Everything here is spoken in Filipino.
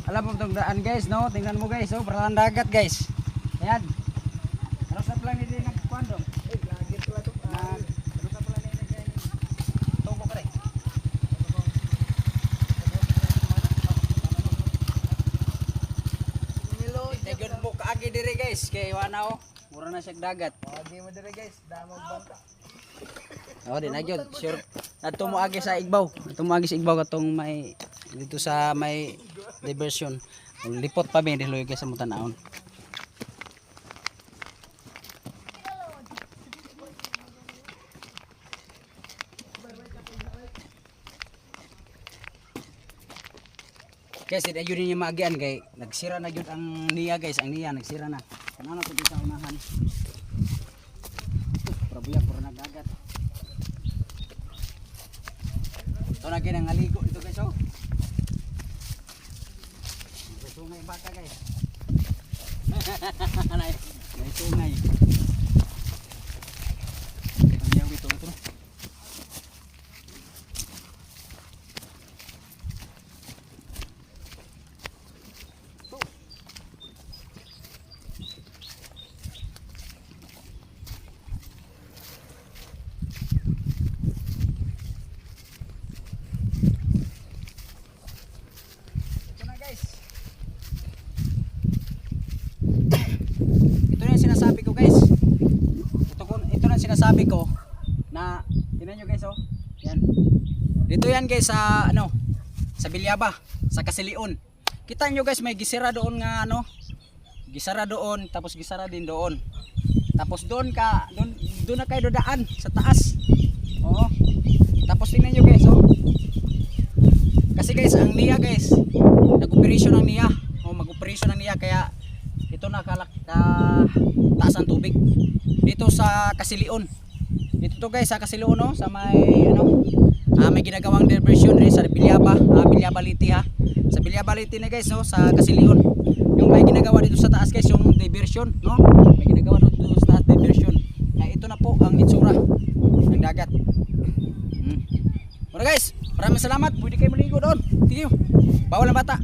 Alam mo itong daan guys, no? Tingnan mo guys, oh, parang dagat guys. Ayan. Ano sa plan nila nagkuhan dong? Lagi pala ito. Ano sa plan nila Togo ka rin. Tigyon mo kaagi diri guys, kay wana oh. Mura na siya dagat. Lagi mo dire guys, damag bangka. Oh, di na gyud. Sure. Adto mo agi sa Igbaw. Adto mo agi sa Igbaw katong may dito sa may diversion. Lipot pa mi diloy guys sa mutan-aon. Guys, ito yun yung maagian kay nagsira na yun ang niya guys, ang niya nagsira na. Ano na ito sa unahan? Problema puro nagagat. Ito na kinang aligo ito guys oh. May sungay baka guys. May sungay. Ang yaw ito. Sinasabi ko guys, ito na sinasabi ko na tingnan nyo guys oh, yan dito yan guys sa ano sa Bilyaba, sa Kasilion. Kita nyo guys may gisira doon nga ano, gisara doon tapos gisara din doon, tapos doon na kayo dodaan sa taas. Oo, tapos tingnan nyo guys oh, kasi guys ang niya guys nag-operasyon ang niya, oh, mag-operasyon ang niya kaya ito na taas ang tubig dito sa Kasilion. Dito to guys sa Kasilion no, sa may ano may ginagawang diversion rin sa Bilyaba, Bilyaba Liti ha. Sa Bilyaba Liti na guys no, sa Kasilion. Yung may ginagawa dito sa taas guys yung diversion no. May ginagawa dito sa taas diversion. Na ito na po ang itsura ng dagat. Ora guys, maraming salamat. Pwede kayo maligo doon. Thank you. Bawal ang bata.